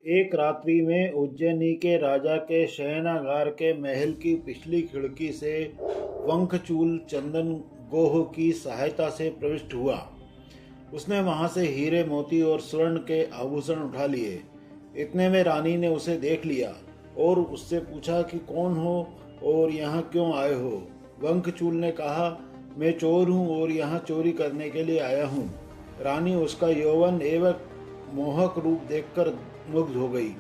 एक रात्रि में उज्जैनी के राजा के शयनागार के महल की पिछली खिड़की से वंकचूल चंदन गोह की सहायता से प्रविष्ट हुआ। उसने वहां से हीरे मोती और स्वर्ण के आभूषण उठा लिए। इतने में रानी ने उसे देख लिया और उससे पूछा कि कौन हो और यहाँ क्यों आए हो। वंकचूल ने कहा, मैं चोर हूँ और यहाँ चोरी करने के लिए आया हूँ। रानी उसका यौवन एवं मोहक रूप देखकर मुग्ध हो गई।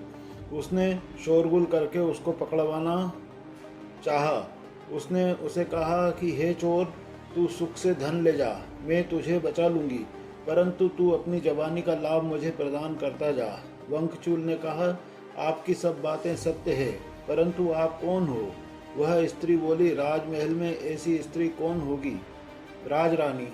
उसने शोरगुल करके उसको पकड़वाना चाहा। उसने उसे कहा कि हे चोर, तू सुख से धन ले जा, मैं तुझे बचा लूंगी, परंतु तू अपनी जवानी का लाभ मुझे प्रदान करता जा। वंकचूल ने कहा, आपकी सब बातें सत्य है, परंतु आप कौन हो? वह स्त्री बोली, राजमहल में ऐसी स्त्री कौन होगी? राजरानी,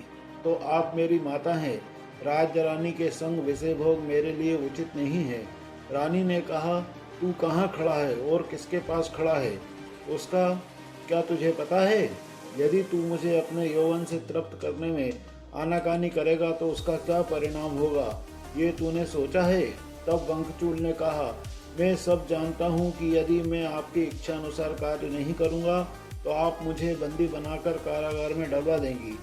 तो आप मेरी माता हैं। राजरानी के संग विषय भोग मेरे लिए उचित नहीं है। रानी ने कहा, तू कहाँ खड़ा है और किसके पास खड़ा है? उसका क्या तुझे पता है? यदि तू मुझे अपने यौवन से तृप्त करने में आनाकानी करेगा तो उसका क्या परिणाम होगा, ये तूने सोचा है? तब वंकचूल ने कहा, मैं सब जानता हूँ कि यदि मैं आपकी इच्छा अनुसार कार्य नहीं करूँगा तो आप मुझे बंदी बनाकर कारागार में डलवा देंगी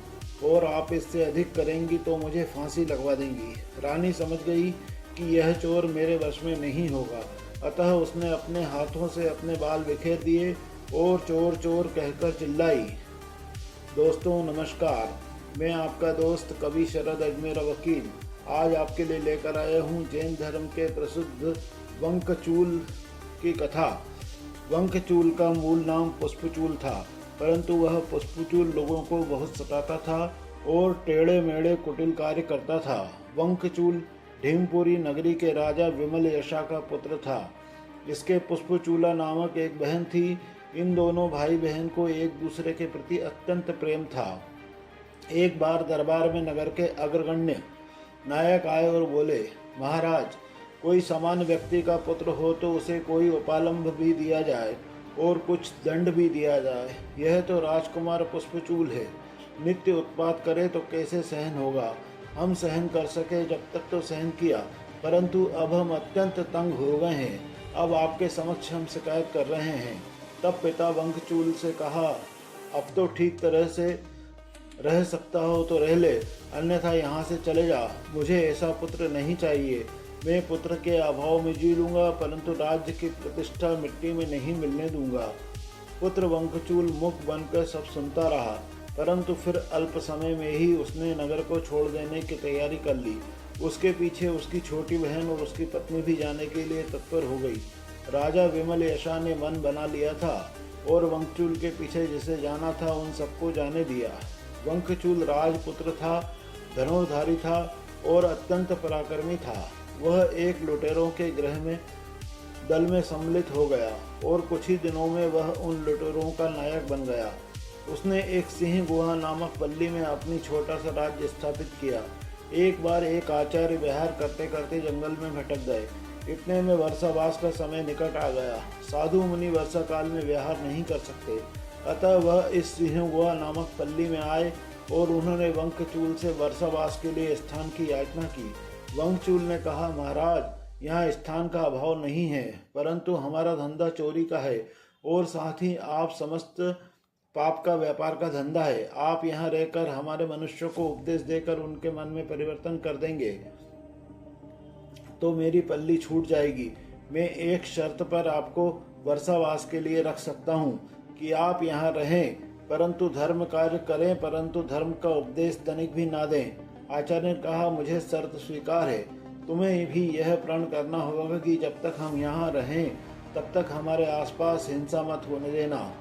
और आप इससे अधिक करेंगी तो मुझे फांसी लगवा देंगी। रानी समझ गई कि यह चोर मेरे वश में नहीं होगा, अतः उसने अपने हाथों से अपने बाल बिखेर दिए और चोर चोर कहकर चिल्लाई। दोस्तों नमस्कार, मैं आपका दोस्त कवि शरद अजमेरा वकील आज आपके लिए लेकर आया हूँ जैन धर्म के प्रसिद्ध वंकचूल की कथा। वंकचूल का मूल नाम पुष्पचूल था, परंतु वह पुष्पचूल लोगों को बहुत सताता था और टेढ़े मेढ़े कुटिल कार्य करता था। वंकचूल ढीमपुरी नगरी के राजा विमल यशा का पुत्र था। इसके पुष्पचूला नामक एक बहन थी। इन दोनों भाई बहन को एक दूसरे के प्रति अत्यंत प्रेम था। एक बार दरबार में नगर के अग्रगण्य नायक आए और बोले, महाराज, कोई सामान्य व्यक्ति का पुत्र हो तो उसे कोई उपालंब भी दिया जाए और कुछ दंड भी दिया जाए। यह तो राजकुमार पुष्पचूल है, नित्य उत्पात करे तो कैसे सहन होगा? हम सहन कर सके जब तक तो सहन किया, परंतु अब हम अत्यंत तंग हो गए हैं। अब आपके समक्ष हम शिकायत कर रहे हैं। तब पिता वंकचूल से कहा, अब तो ठीक तरह से रह सकता हो तो रह ले, अन्यथा यहाँ से चले जा। मुझे ऐसा पुत्र नहीं चाहिए। मैं पुत्र के अभाव में जी लूँगा, परंतु राज्य की प्रतिष्ठा मिट्टी में नहीं मिलने दूंगा। पुत्र वंकचूल मुख बनकर सब सुनता रहा, परंतु फिर अल्प समय में ही उसने नगर को छोड़ देने की तैयारी कर ली। उसके पीछे उसकी छोटी बहन और उसकी पत्नी भी जाने के लिए तत्पर हो गई। राजा विमल यशा ने मन बना लिया था और वंकचूल के पीछे जिसे जाना था उन सबको जाने दिया। वंकचूल राजपुत्र था, धनुर्धारी था और अत्यंत पराक्रमी था। वह एक लुटेरों के गृह में दल में सम्मिलित हो गया और कुछ ही दिनों में वह उन लुटेरों का नायक बन गया। उसने एक सिंह गुहा नामक पल्ली में अपनी छोटा सा राज्य स्थापित किया। एक बार एक आचार्य विहार करते करते जंगल में भटक गए। इतने में वर्षावास का समय निकट आ गया। साधु मुनि वर्षा काल में विहार नहीं कर सकते, अतः वह इस सिंह गुहा नामक पल्ली में आए और उन्होंने वंकचूल से वर्षावास के लिए स्थान की याचना की। वंकचूल ने कहा, महाराज, यहाँ स्थान का अभाव नहीं है, परंतु हमारा धंधा चोरी का है और साथ ही आप समस्त पाप का व्यापार का धंधा है। आप यहाँ रहकर हमारे मनुष्यों को उपदेश देकर उनके मन में परिवर्तन कर देंगे तो मेरी पल्ली छूट जाएगी। मैं एक शर्त पर आपको वर्षावास के लिए रख सकता हूँ कि आप यहाँ रहें, परंतु धर्म कार्य करें, परंतु धर्म का उपदेश तनिक भी ना दें। आचार्य ने कहा, मुझे शर्त स्वीकार है। तुम्हें भी यह प्रण करना होगा कि जब तक हम यहाँ रहें तब तक हमारे आसपास हिंसा मत होने देना।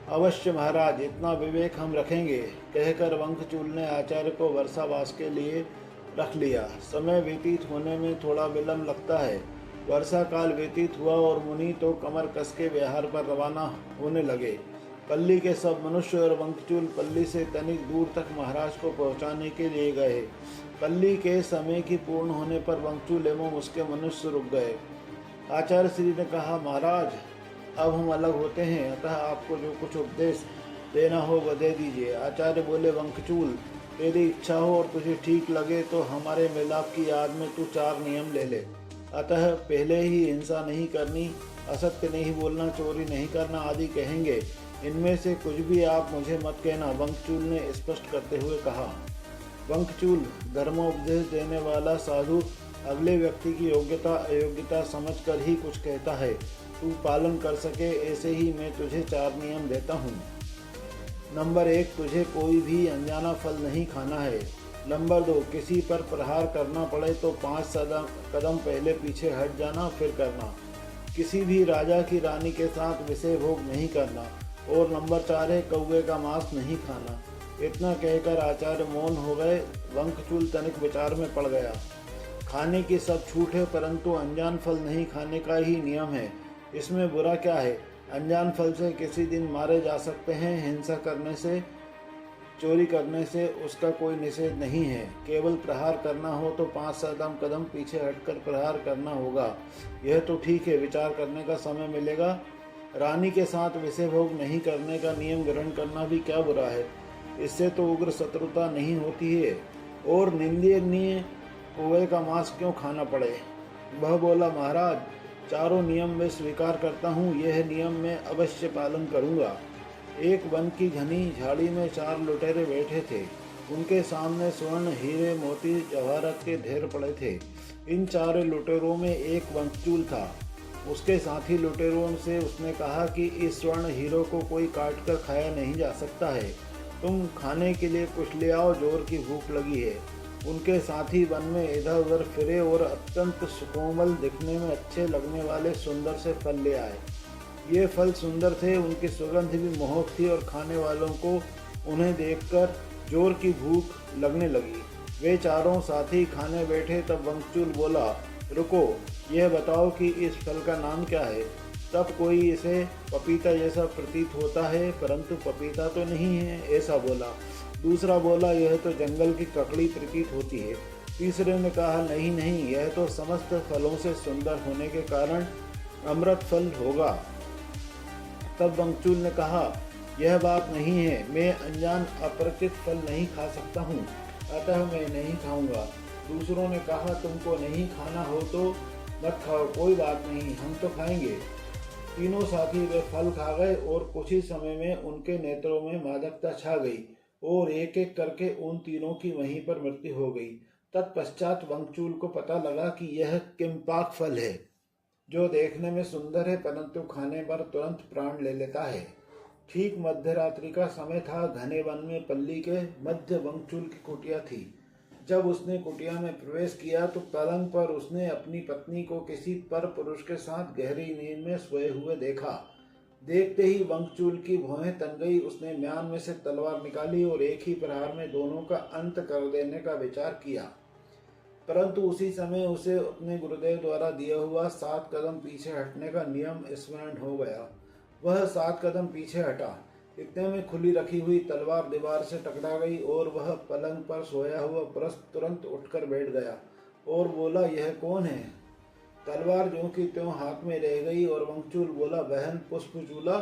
अवश्य महाराज, इतना विवेक हम रखेंगे, कहकर वंकचूल ने आचार्य को वर्षावास के लिए रख लिया। समय व्यतीत होने में थोड़ा विलंब लगता है। वर्षा काल व्यतीत हुआ और मुनि तो कमर कस के विहार पर रवाना होने लगे। पल्ली के सब मनुष्य और वंकचूल पल्ली से तनिक दूर तक महाराज को पहुंचाने के लिए गए। पल्ली के समय की पूर्ण होने पर वंकचूल एवं उसके मनुष्य रुक गए। आचार्य श्री ने कहा, महाराज, अब हम अलग होते हैं, अतः आपको जो कुछ उपदेश देना हो वह दे दीजिए। आचार्य बोले, वंकचूल, तेरी इच्छा हो और तुझे ठीक लगे तो हमारे मिलाप की याद में तू 4 नियम ले ले। अतः पहले ही हिंसा नहीं करनी, असत्य नहीं बोलना, चोरी नहीं करना आदि कहेंगे। इनमें से कुछ भी आप मुझे मत कहना, वंकचूल ने स्पष्ट करते हुए कहा। वंकचूल, धर्मोपदेश देने वाला साधु अगले व्यक्ति की योग्यता अयोग्यता समझकर ही कुछ कहता है। तू पालन कर सके ऐसे ही मैं तुझे 4 नियम देता हूँ। नंबर 1, तुझे कोई भी अनजाना फल नहीं खाना है। नंबर 2, किसी पर प्रहार करना पड़े तो 5 कदम पहले पीछे हट जाना फिर करना। किसी भी राजा की रानी के साथ विषय भोग नहीं करना। और नंबर 4 है, कौवे का मांस नहीं खाना। इतना कहकर आचार्य मौन हो गए। वंकचूल तनिक विचार में पड़ गया। खाने की सब छूट है, परंतु अनजान फल नहीं खाने का ही नियम है। इसमें बुरा क्या है? अनजान फल से किसी दिन मारे जा सकते हैं। हिंसा करने से, चोरी करने से उसका कोई निषेध नहीं है। केवल प्रहार करना हो तो 5 कदम पीछे हटकर प्रहार करना होगा। यह तो ठीक है, विचार करने का समय मिलेगा। रानी के साथ विषय भोग नहीं करने का नियम ग्रहण करना भी क्या बुरा है? इससे तो उग्र शत्रुता नहीं होती है। और निंदनीय कौवे का मांस क्यों खाना पड़े? वह बोला, महाराज, चारों नियम मैं स्वीकार करता हूँ। यह नियम मैं अवश्य पालन करूँगा। एक वन की घनी झाड़ी में 4 लुटेरे बैठे थे। उनके सामने स्वर्ण, हीरे, मोती, जवाहरात के ढेर पड़े थे। इन 4 लुटेरों में एक वंकचूल था। उसके साथी लुटेरों से उसने कहा कि इस स्वर्ण हीरो को कोई काट कर खाया नहीं जा सकता है। तुम खाने के लिए कुछ ले आओ, जोर की भूख लगी है। उनके साथी वन में इधर उधर फिरे और अत्यंत सुकोमल, दिखने में अच्छे लगने वाले सुंदर से फल ले आए। ये फल सुंदर थे, उनकी सुगंध भी मोहक थी और खाने वालों को उन्हें देखकर जोर की भूख लगने लगी। वे चारों साथी खाने बैठे तब वंकचूल बोला, रुको, यह बताओ कि इस फल का नाम क्या है? तब कोई इसे पपीता जैसा प्रतीत होता है, परंतु पपीता तो नहीं है, ऐसा बोला। दूसरा बोला, यह तो जंगल की ककड़ी प्रतीत होती है। तीसरे ने कहा, नहीं नहीं, यह तो समस्त फलों से सुंदर होने के कारण अमृत फल होगा। तब वंकचूल ने कहा, यह बात नहीं है, मैं अनजान अपरिचित फल नहीं खा सकता हूँ, अतः मैं नहीं खाऊंगा। दूसरों ने कहा, तुमको नहीं खाना हो तो मत खाओ, कोई बात नहीं, हम तो खाएंगे। तीनों साथी वे फल खा गए और कुछ ही समय में उनके नेत्रों में मादकता छा गई और एक एक करके उन तीनों की वहीं पर मृत्यु हो गई। तत्पश्चात वंकचूल को पता लगा कि यह किम्पाक फल है, जो देखने में सुंदर है परंतु खाने पर तुरंत प्राण ले लेता है। ठीक मध्यरात्रि का समय था। घने वन में पल्ली के मध्य वंकचूल की कुटिया थी। जब उसने कुटिया में प्रवेश किया तो पलंग पर उसने अपनी पत्नी को किसी पर पुरुष के साथ गहरी नींद में सोए हुए देखा। देखते ही वंकचूल की भौहें तन गई। उसने म्यान में से तलवार निकाली और एक ही प्रहार में दोनों का अंत कर देने का विचार किया, परंतु उसी समय उसे अपने गुरुदेव द्वारा दिया हुआ 7 कदम पीछे हटने का नियम स्मरण हो गया। वह 7 कदम पीछे हटा। इतने में खुली रखी हुई तलवार दीवार से टकरा गई और वह पलंग पर सोया हुआ पुरुष तुरंत उठकर बैठ गया और बोला, यह कौन है? तलवार ज्यों की त्यों हाथ में रह गई और वंकचूल बोला, बहन पुष्पचूला,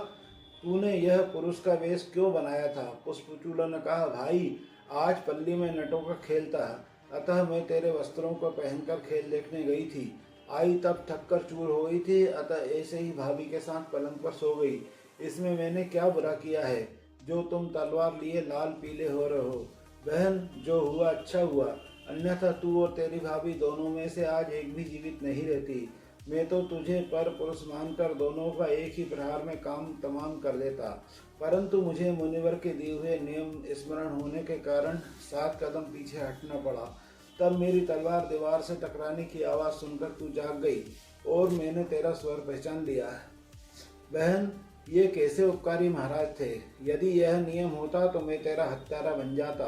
तूने यह पुरुष का वेश क्यों बनाया था? पुष्पचूला ने कहा, भाई, आज पल्ली में नटों का खेल था, अतः मैं तेरे वस्त्रों को पहनकर खेल देखने गई थी। आई तब थककर चूर हो गई थी, अतः ऐसे ही भाभी के साथ पलंग पर सो गई। इसमें मैंने क्या बुरा किया है जो तुम तलवार लिए लाल पीले हो रहे हो? बहन, जो हुआ अच्छा हुआ, अन्यथा तू और तेरी भाभी दोनों में से आज एक भी जीवित नहीं रहती। मैं तो तुझे पर पुरुष मानकर दोनों का एक ही प्रहार में काम तमाम कर देता, परंतु मुझे मुनिवर के दिए हुए नियम स्मरण होने के कारण 7 कदम पीछे हटना पड़ा। तब मेरी तलवार दीवार से टकराने की आवाज़ सुनकर तू जाग गई और मैंने तेरा स्वर पहचान लिया। बहन, ये कैसे उपकारी महाराज थे! यदि यह नियम होता तो मैं तेरा हत्यारा बन जाता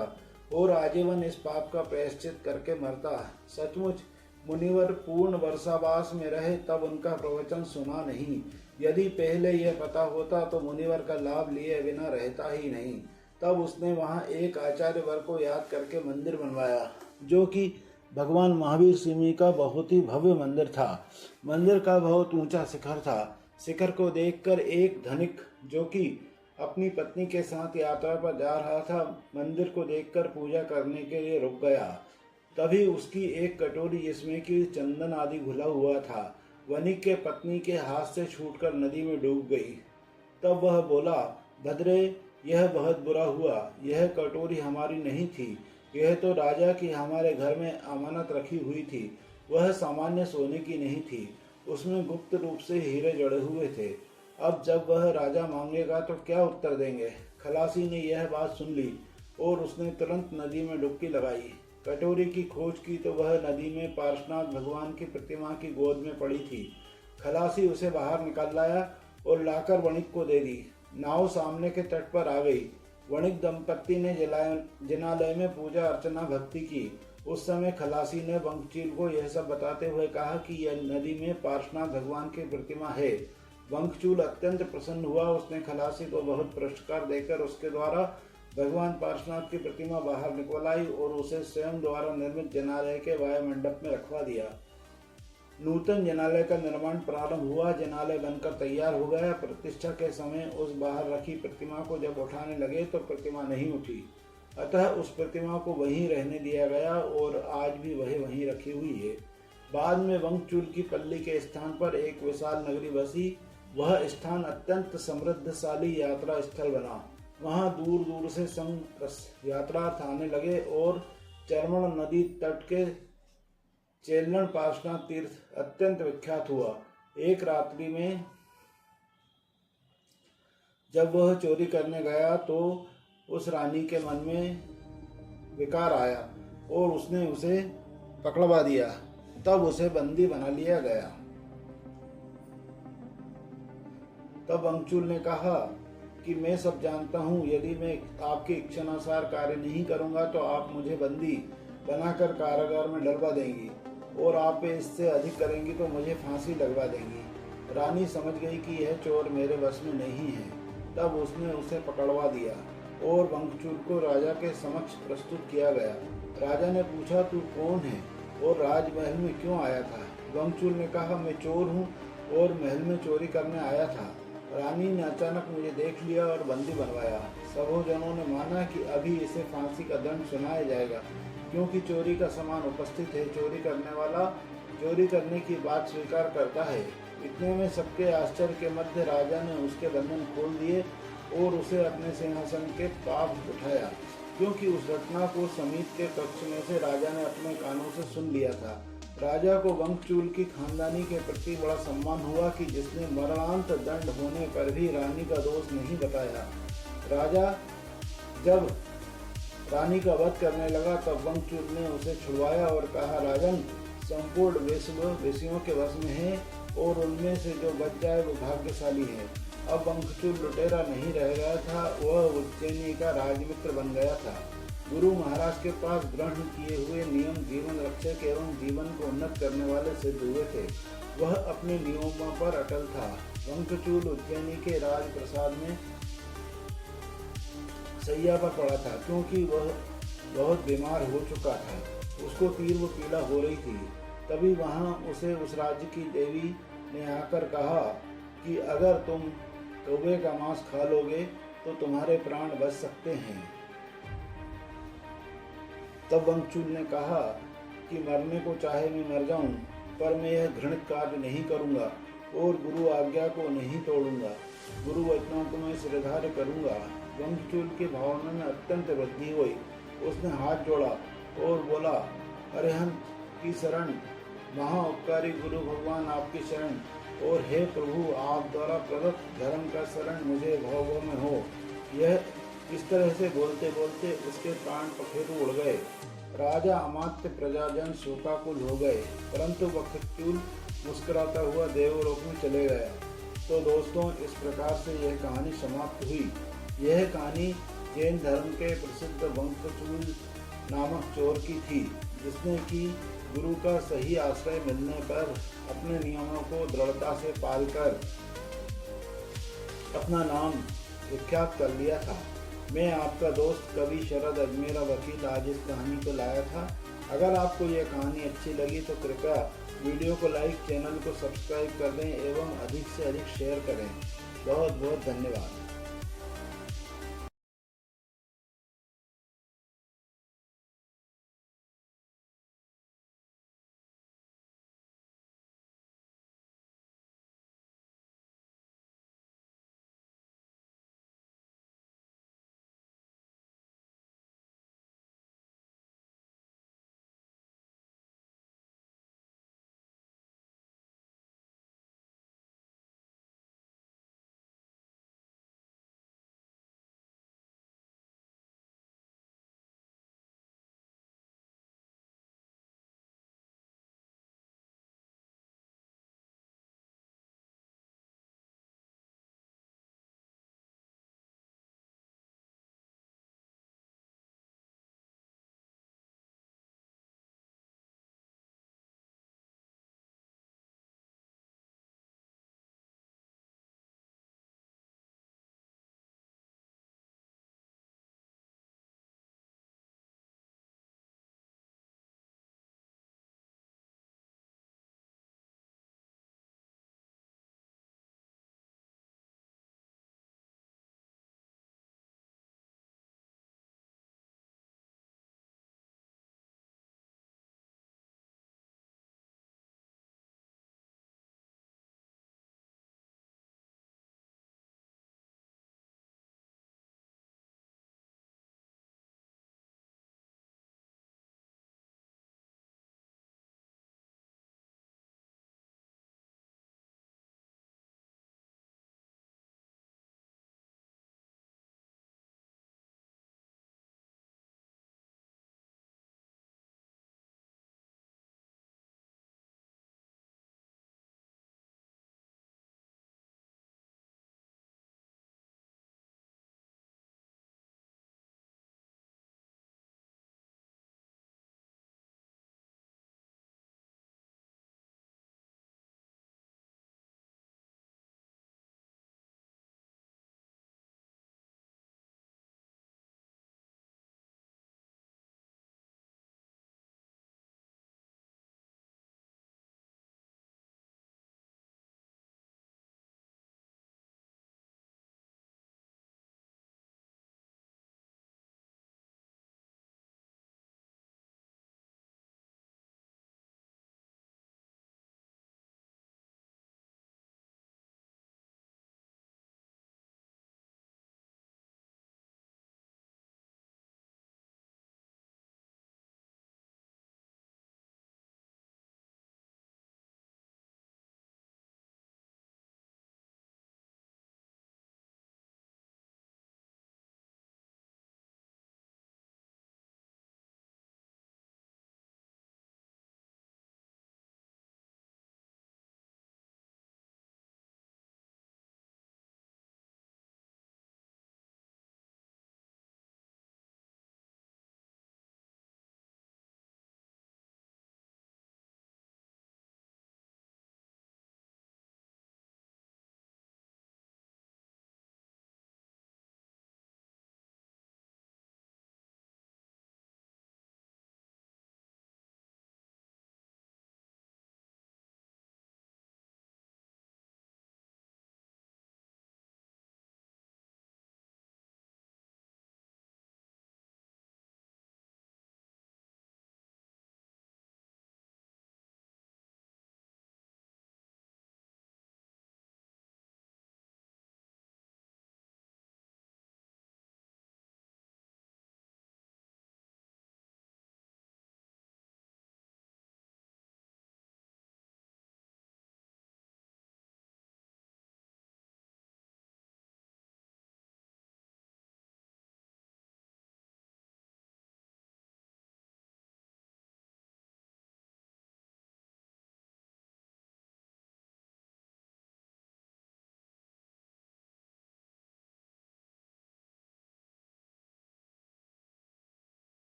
और आजीवन इस पाप का प्रायश्चित करके मरता। सचमुच मुनिवर पूर्ण वर्षावास में रहे तब उनका प्रवचन सुना नहीं। यदि पहले यह पता होता तो मुनिवर का लाभ लिए बिना रहता ही नहीं। तब उसने वहाँ एक आचार्य वर को याद करके मंदिर बनवाया, जो कि भगवान महावीर सिंह का बहुत ही भव्य मंदिर था। मंदिर का बहुत ऊंचा शिखर था। शिखर को देखकर एक धनिक, जो कि अपनी पत्नी के साथ यात्रा पर जा रहा था, मंदिर को देखकर पूजा करने के लिए रुक गया तभी उसकी एक कटोरी जिसमें कि चंदन आदि घुला हुआ था वणिक के पत्नी के हाथ से छूटकर नदी में डूब गई। तब वह बोला, भद्रे, यह बहुत बुरा हुआ। यह कटोरी हमारी नहीं थी, यह तो राजा की हमारे घर में अमानत रखी हुई थी। वह सामान्य सोने की नहीं थी, उसमें गुप्त रूप से हीरे जड़े हुए थे। अब जब वह राजा मांगेगा तो क्या उत्तर देंगे। खलासी ने यह बात सुन ली और उसने तुरंत नदी में डुबकी लगाई। कटोरी की खोज की तो वह नदी में पार्श्वनाथ भगवान की प्रतिमा की गोद में पड़ी थी। खलासी उसे बाहर निकाल लाया और लाकर वणिक को दे दी। नाव सामने के तट पर आ गई। वणिक दंपत्ति ने जिनालय में पूजा अर्चना भक्ति की। उस समय खलासी ने वंकचूल को यह सब बताते हुए कहा कि यह नदी में पार्श्वनाथ भगवान की प्रतिमा है। वंकचूल अत्यंत प्रसन्न हुआ। उसने खलासी को बहुत पुरस्कार देकर उसके द्वारा भगवान पार्श्वनाथ की प्रतिमा बाहर निकलाई और उसे स्वयं द्वारा निर्मित जनालय के वायुमंडप में रखवा दिया। नूतन जनालय का निर्माण प्रारंभ हुआ। जनालय बनकर तैयार हो गया। प्रतिष्ठा के समय उस बाहर रखी प्रतिमा को जब उठाने लगे तो प्रतिमा नहीं उठी, अतः उस प्रतिमा को वहीं रहने दिया गया और आज भी वह वहीं रखी हुई है। बाद में वंकचूल की पल्ली के स्थान पर एक विशाल नगरी बसी। वह स्थान अत्यंत समृद्धशाली यात्रा स्थल बना। वहां दूर दूर से संघ यात्रार्थ आने लगे और चर्मण नदी तट के चेल्लण पार्श्वनाथ तीर्थ अत्यंत विख्यात हुआ। एक रात्रि में जब वह चोरी करने गया तो उस रानी के मन में विकार आया और उसने उसे पकड़वा दिया। तब उसे बंदी बना लिया गया। तब वंकचूल ने कहा कि मैं सब जानता हूँ, यदि मैं आपकी इच्छानुसार कार्य नहीं करूँगा तो आप मुझे बंदी बनाकर कारागार में डलवा देंगी और आप इससे अधिक करेंगी तो मुझे फांसी लगवा देंगी। रानी समझ गई कि यह चोर मेरे वश में नहीं है। तब उसने उसे पकड़वा दिया और वंकचूल को राजा के समक्ष प्रस्तुत किया गया। राजा ने पूछा, तू कौन है और राजमहल में क्यों आया था? वंकचूल ने कहा, मैं चोर हूँ और महल में चोरी करने आया था। रानी ने अचानक मुझे देख लिया और बंदी बनवाया। सबों जनों ने माना कि अभी इसे फांसी का दंड सुनाया जाएगा, क्योंकि चोरी का सामान उपस्थित है। चोरी करने वाला चोरी करने की बात स्वीकार करता है। इतने में सबके आश्चर्य के मध्य राजा ने उसके बंधन खोल दिए और उसे अपने सिंहासन के पास उठाया, क्योंकि उस घटना को समीप के कक्ष में से राजा ने अपने कानों से सुन लिया था। राजा को वंकचूल की खानदानी के प्रति बड़ा सम्मान हुआ कि जिसने मरणांत दंड होने पर भी रानी का दोष नहीं बताया। राजा जब रानी का वध करने लगा तब वंकचूल ने उसे छुड़वाया और कहा, राजन, संपूर्ण विश्व विषयों के वश में है और उनमें से जो बच जाए वो भाग्यशाली है। अब वंकचूल लुटेरा नहीं रह गया था, वह उज्जैनी का राजमित्र बन गया था। गुरु महाराज के पास ग्रहण किए हुए नियम जीवन रक्षक एवं जीवन को उन्नत करने वाले सिद्ध हुए थे। वह अपने नियमों पर अटल था। वंकचूल उज्जैनी के राजप्रसाद में सैया पर पड़ा था, क्योंकि वह बहुत बीमार हो चुका था। उसको तीव्र पीड़ा हो रही थी। तभी वहां उसे उस राज्य की देवी ने आकर कहा कि अगर तुम कौवे का मांस खा लोगे तो तुम्हारे प्राण बच सकते हैं। तब वंकचूल ने कहा कि मरने को चाहे मैं मर जाऊं, पर मैं यह घृणित कार्य नहीं करूंगा और गुरु आज्ञा को नहीं तोड़ूंगा। गुरु वचनों को मैं सिरधार्य करूंगा। वंकचूल की भावना में अत्यंत वृद्धि हुई। उसने हाथ जोड़ा और बोला, अरिहंत की शरण, महाउपकारी गुरु भगवान आपकी शरण, और हे प्रभु, आप द्वारा प्रदत्त धर्म का शरण मुझे भव में हो। यह इस तरह से बोलते बोलते उसके प्राण पखेरु उड़ गए। राजा अमात्य प्रजाजन शोकाकुल हो गए, परंतु वंकचूल मुस्कुराता हुआ देवलोक में चले गया। तो दोस्तों, इस प्रकार से यह कहानी समाप्त हुई। यह कहानी जैन धर्म के प्रसिद्ध वंकचूल नामक चोर की थी, जिसने कि गुरु का सही आश्रय मिलने पर अपने नियमों को दृढ़ता से पालकर अपना नाम विख्यात कर लिया था। मैं आपका दोस्त कवि शरद अजमेरा वकील आज इस कहानी को लाया था। अगर आपको यह कहानी अच्छी लगी तो कृपया वीडियो को लाइक, चैनल को सब्सक्राइब कर दें एवं अधिक से अधिक शेयर करें। बहुत बहुत धन्यवाद।